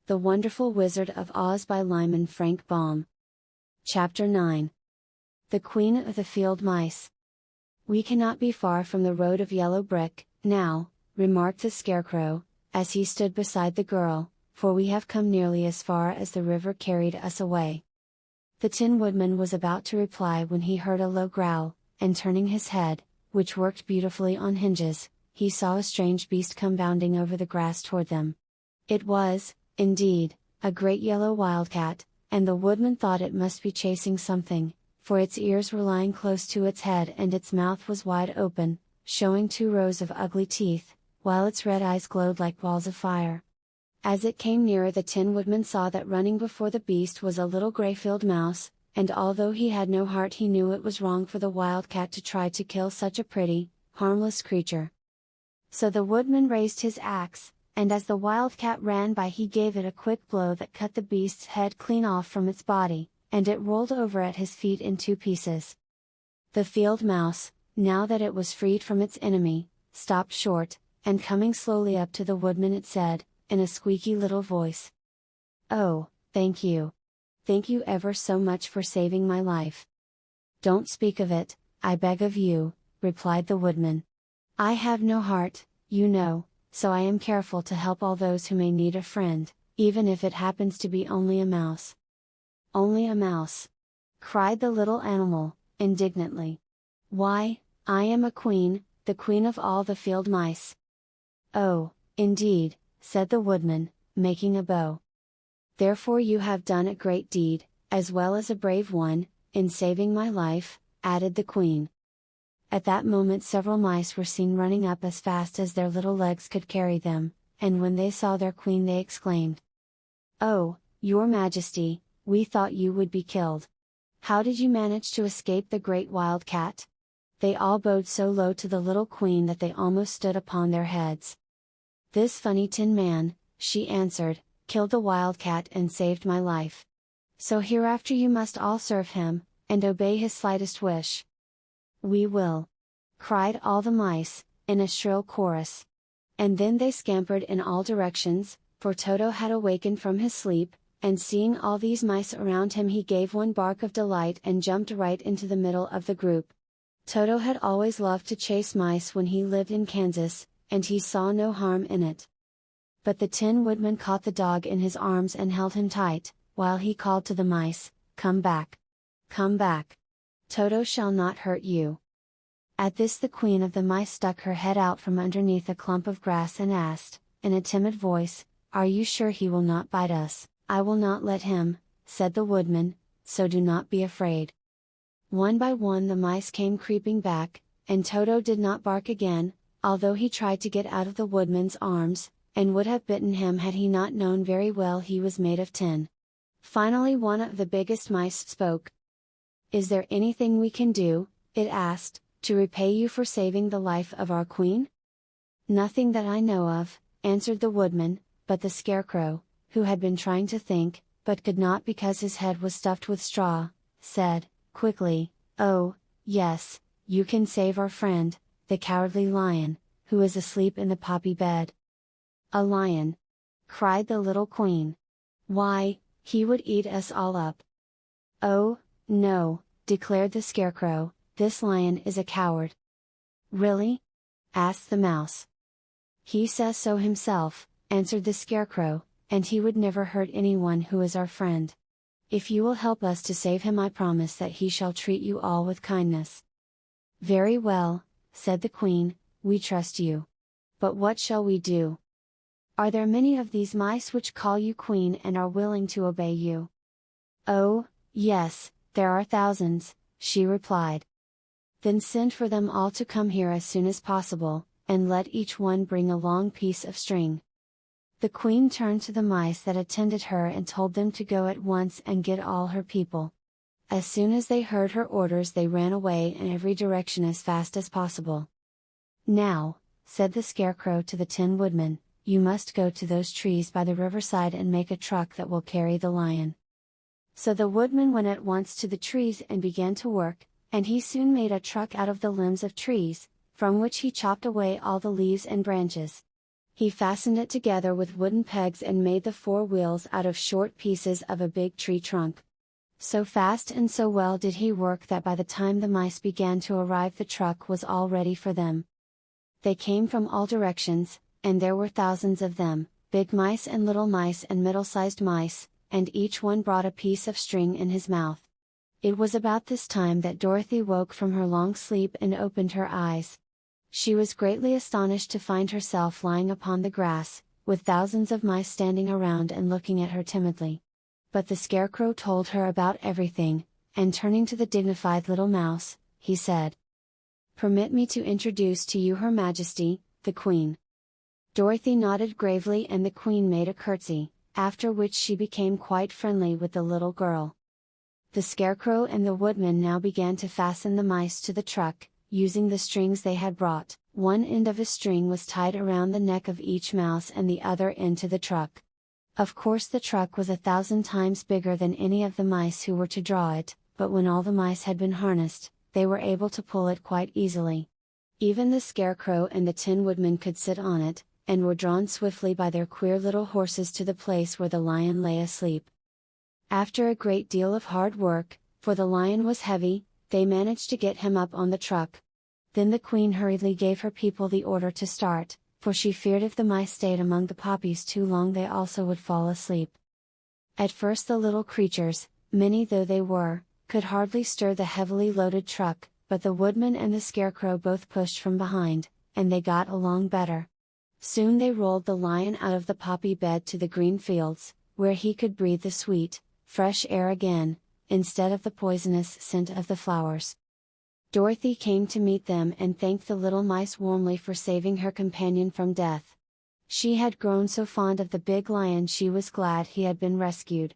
The Wonderful Wizard of Oz by Lyman Frank Baum. Chapter 9. The Queen of the Field Mice. "We cannot be far from the road of yellow brick, now," remarked the Scarecrow, as he stood beside the girl, "for we have come nearly as far as the river carried us away." The Tin Woodman was about to reply when he heard a low growl, and turning his head, which worked beautifully on hinges, he saw a strange beast come bounding over the grass toward them. It was, indeed, a great yellow wildcat, and the woodman thought it must be chasing something, for its ears were lying close to its head and its mouth was wide open, showing 2 rows of ugly teeth, while its red eyes glowed like balls of fire. As it came nearer, the Tin Woodman saw that running before the beast was a little gray field mouse, and although he had no heart, he knew it was wrong for the wildcat to try to kill such a pretty, harmless creature. So the woodman raised his axe, and as the wildcat ran by he gave it a quick blow that cut the beast's head clean off from its body, and it rolled over at his feet in 2 pieces. The field mouse, now that it was freed from its enemy, stopped short, and coming slowly up to the woodman it said, in a squeaky little voice, "Oh, thank you. Thank you ever so much for saving my life." "Don't speak of it, I beg of you," replied the woodman. "I have no heart, you know, so I am careful to help all those who may need a friend, even if it happens to be only a mouse." "Only a mouse!" cried the little animal, indignantly. "Why, I am a queen, the queen of all the field mice." "Oh, indeed," said the woodman, making a bow. "Therefore you have done a great deed, as well as a brave one, in saving my life," added the queen. At that moment several mice were seen running up as fast as their little legs could carry them, and when they saw their queen they exclaimed, "Oh, your Majesty, we thought you would be killed. How did you manage to escape the great wildcat?" They all bowed so low to the little queen that they almost stood upon their heads. "This funny tin man," she answered, "killed the wildcat and saved my life. So hereafter you must all serve him, and obey his slightest wish." "We will!" cried all the mice, in a shrill chorus. And then they scampered in all directions, for Toto had awakened from his sleep, and seeing all these mice around him he gave one bark of delight and jumped right into the middle of the group. Toto had always loved to chase mice when he lived in Kansas, and he saw no harm in it. But the Tin Woodman caught the dog in his arms and held him tight, while he called to the mice, "Come back! Come back! Toto shall not hurt you." At this the queen of the mice stuck her head out from underneath a clump of grass and asked, in a timid voice, "Are you sure he will not bite us?" "I will not let him," said the woodman, "so do not be afraid." One by one the mice came creeping back, and Toto did not bark again, although he tried to get out of the woodman's arms, and would have bitten him had he not known very well he was made of tin. Finally one of the biggest mice spoke. "Is there anything we can do," it asked, "to repay you for saving the life of our queen?" "Nothing that I know of," answered the woodman, but the Scarecrow, who had been trying to think, but could not because his head was stuffed with straw, said, quickly, "Oh, yes, you can save our friend, the Cowardly Lion, who is asleep in the poppy bed." "A lion!" cried the little queen. "Why, he would eat us all up." "Oh, no," declared the Scarecrow, "this lion is a coward." "Really?" asked the mouse. "He says so himself," answered the Scarecrow, "and he would never hurt anyone who is our friend. If you will help us to save him I promise that he shall treat you all with kindness." "Very well," said the queen, "we trust you. But what shall we do? Are there many of these mice which call you queen and are willing to obey you?" "Oh, yes, there are thousands," she replied. "Then send for them all to come here as soon as possible, and let each one bring a long piece of string." The queen turned to the mice that attended her and told them to go at once and get all her people. As soon as they heard her orders they ran away in every direction as fast as possible. "Now," said the Scarecrow to the Tin Woodman, "you must go to those trees by the riverside and make a truck that will carry the lion." So the woodman went at once to the trees and began to work, and he soon made a truck out of the limbs of trees, from which he chopped away all the leaves and branches. He fastened it together with wooden pegs and made the four wheels out of short pieces of a big tree trunk. So fast and so well did he work that by the time the mice began to arrive the truck was all ready for them. They came from all directions, and there were thousands of them, big mice and little mice and middle-sized mice, and each one brought a piece of string in his mouth. It was about this time that Dorothy woke from her long sleep and opened her eyes. She was greatly astonished to find herself lying upon the grass, with thousands of mice standing around and looking at her timidly. But the Scarecrow told her about everything, and turning to the dignified little mouse, he said, "Permit me to introduce to you Her Majesty, the Queen." Dorothy nodded gravely and the Queen made a curtsy, after which she became quite friendly with the little girl. The Scarecrow and the Woodman now began to fasten the mice to the truck, using the strings they had brought. One end of a string was tied around the neck of each mouse and the other end to the truck. Of course the truck was 1,000 times bigger than any of the mice who were to draw it, but when all the mice had been harnessed, they were able to pull it quite easily. Even the Scarecrow and the Tin Woodman could sit on it, and were drawn swiftly by their queer little horses to the place where the lion lay asleep. After a great deal of hard work, for the lion was heavy, they managed to get him up on the truck. Then the Queen hurriedly gave her people the order to start, for she feared if the mice stayed among the poppies too long they also would fall asleep. At first the little creatures, many though they were, could hardly stir the heavily loaded truck, but the Woodman and the Scarecrow both pushed from behind, and they got along better. Soon they rolled the lion out of the poppy bed to the green fields, where he could breathe the sweet, fresh air again, instead of the poisonous scent of the flowers. Dorothy came to meet them and thanked the little mice warmly for saving her companion from death. She had grown so fond of the big lion she was glad he had been rescued.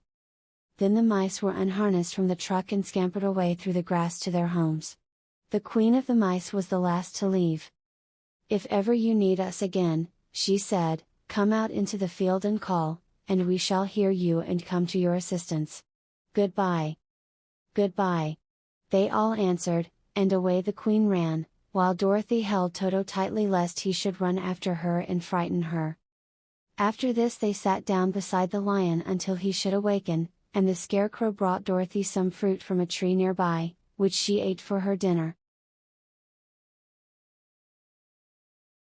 Then the mice were unharnessed from the truck and scampered away through the grass to their homes. The Queen of the Mice was the last to leave. "If ever you need us again," she said, "come out into the field and call, and we shall hear you and come to your assistance. Goodbye." "Goodbye." They all answered, and away the Queen ran, while Dorothy held Toto tightly lest he should run after her and frighten her. After this they sat down beside the lion until he should awaken, and the Scarecrow brought Dorothy some fruit from a tree nearby, which she ate for her dinner.